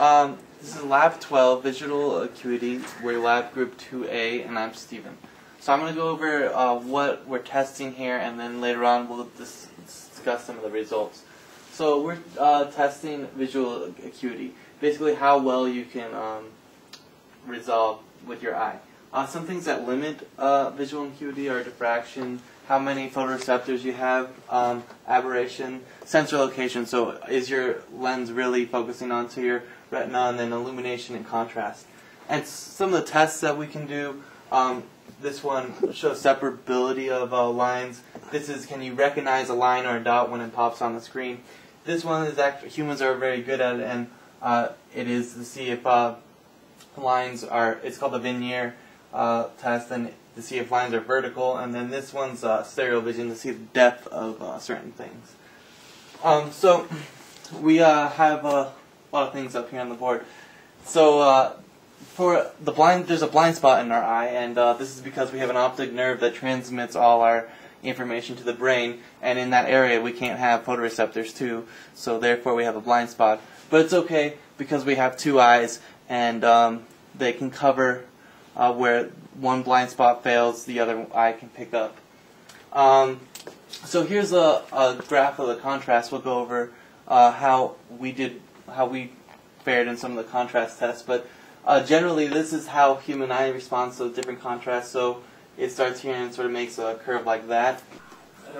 This is Lab 12, Visual Acuity. We're Lab Group 2A, and I'm Steven. So I'm going to go over what we're testing here, and then later on we'll discuss some of the results. So we're testing visual acuity, basically how well you can resolve with your eye. Some things that limit visual acuity are diffraction, how many photoreceptors you have, aberration, sensor location, so is your lens really focusing onto your retina, and then illumination and contrast. And some of the tests that we can do, this one shows separability of lines. This is, can you recognize a line or a dot when it pops on the screen? This one is actually, humans are very good at it, and it is to see if lines are, it's called the Vernier test, and to see if lines are vertical, and then this one's stereo vision to see the depth of certain things. So we have a lot of things up here on the board. So for the blind, there's a blind spot in our eye, and this is because we have an optic nerve that transmits all our information to the brain, and in that area we can't have photoreceptors too, so therefore we have a blind spot. But it's okay because we have two eyes, and they can cover where one blind spot fails, the other eye can pick up. So here's a graph of the contrast. We'll go over how we fared in some of the contrast tests, but generally this is how human eye responds to different contrasts. So it starts here and sort of makes a curve like that.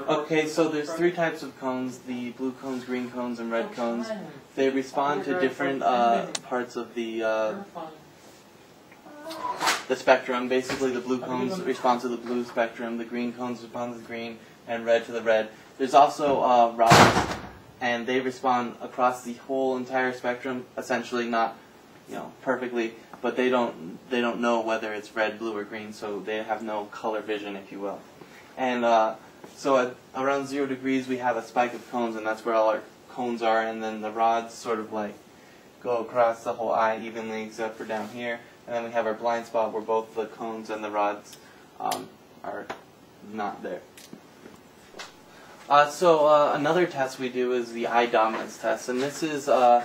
Okay, so there's three types of cones: the blue cones, green cones, and red cones. They respond to different parts of the spectrum. Basically, the blue cones respond to the blue spectrum, the green cones respond to the green, and red to the red. There's also rods, and they respond across the whole entire spectrum, essentially not, perfectly, but they don't know whether it's red, blue, or green, so they have no color vision, if you will. And so at around 0 degrees, we have a spike of cones, and that's where all our cones are, and then the rods sort of like go across the whole eye evenly, except for down here. And then we have our blind spot where both the cones and the rods are not there. So another test we do is the eye dominance test, and this is the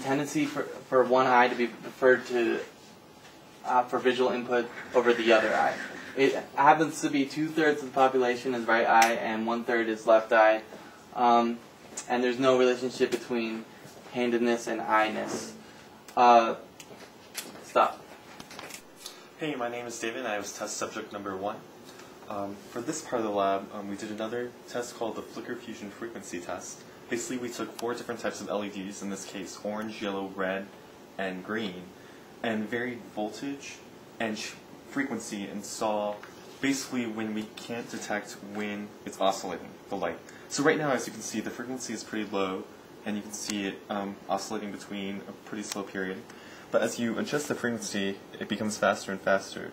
tendency for one eye to be preferred to for visual input over the other eye. It happens to be 2/3 of the population is right eye and 1/3 is left eye, and there's no relationship between handedness and eye-ness. Stop. Hey, my name is David, and I was test subject number 1. For this part of the lab, we did another test called the Flicker Fusion Frequency Test. Basically, we took 4 different types of LEDs, in this case orange, yellow, red, and green, and varied voltage and frequency, and saw basically when we can't detect when it's oscillating, the light. So right now, as you can see, the frequency is pretty low, and you can see it oscillating between a pretty slow period. But as you adjust the frequency, it becomes faster and faster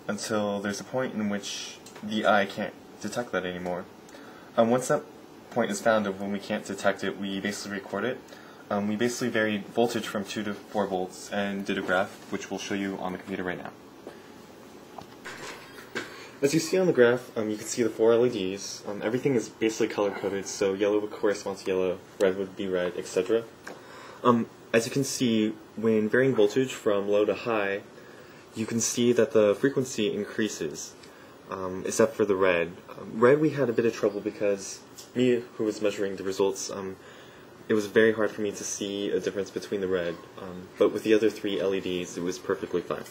until there's a point in which the eye can't detect that anymore. Once that point is found of when we can't detect it, we basically record it. We basically varied voltage from 2 to 4 volts and did a graph, which we'll show you on the computer right now. As you see on the graph, you can see the 4 LEDs. Everything is basically color-coded, so yellow would correspond to yellow, red would be red, etc. As you can see, when varying voltage from low to high, you can see that the frequency increases, except for the red. Red we had a bit of trouble because me, who was measuring the results, it was very hard for me to see a difference between the red, but with the other 3 LEDs it was perfectly fine.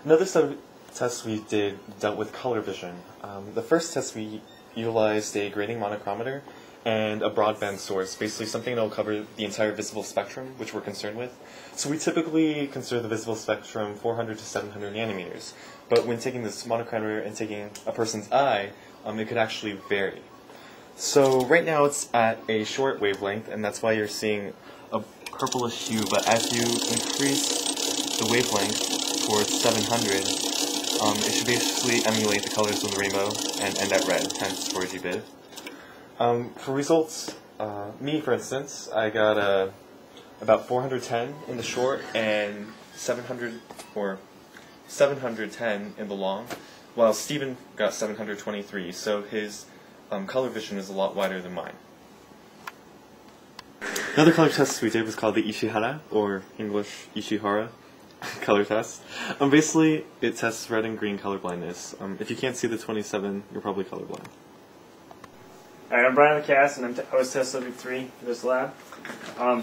Another set of tests we did dealt with color vision. The first test we utilized a grading monochromator and a broadband source, basically something that will cover the entire visible spectrum, which we're concerned with. So we typically consider the visible spectrum 400 to 700 nanometers, but when taking this monochromator and taking a person's eye, it could actually vary. So right now it's at a short wavelength, and that's why you're seeing a purplish hue, but as you increase the wavelength towards 700, it should basically emulate the colors of the rainbow and end at red, hence RGB. For results, me for instance, I got about 410 in the short and 710 in the long, while Steven got 723, so his color vision is a lot wider than mine. Another color test we did was called the Ishihara, or English Ishihara color test. Basically, it tests red and green color blindness. If you can't see the 27, you're probably colorblind. Alright, I'm Brian LaCasse, and I was test subject 3 for this lab.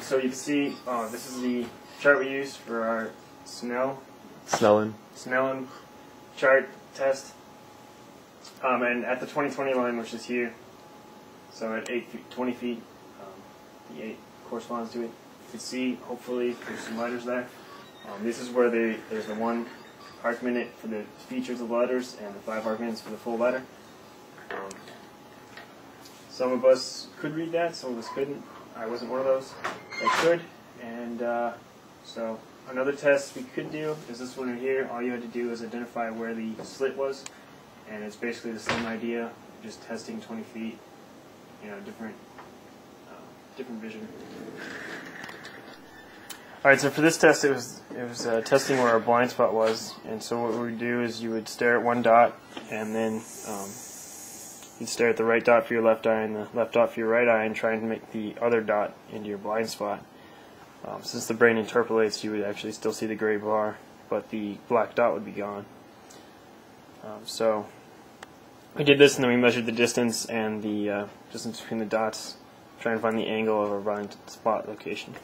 So you can see, this is the chart we used for our Snellen chart test. And at the 20/20 line, which is here, so at 20 feet, the 8 corresponds to it. You can see, hopefully, there's some letters there. This is where there's the 1 arc minute for the features of letters and the 5 arc minutes for the full letter. Some of us could read that, some of us couldn't. I wasn't one of those that could. And so another test we could do is this one right here. All you had to do is identify where the slit was, and it's basically the same idea, just testing 20 feet, different vision. Alright, so for this test, it was testing where our blind spot was, and so what we would do is you would stare at one dot, and then you'd stare at the right dot for your left eye and the left dot for your right eye, and try and make the other dot into your blind spot. Since the brain interpolates, you would actually still see the gray bar, but the black dot would be gone. So we did this, and then we measured the distance and the distance between the dots, trying to find the angle of our blind spot location.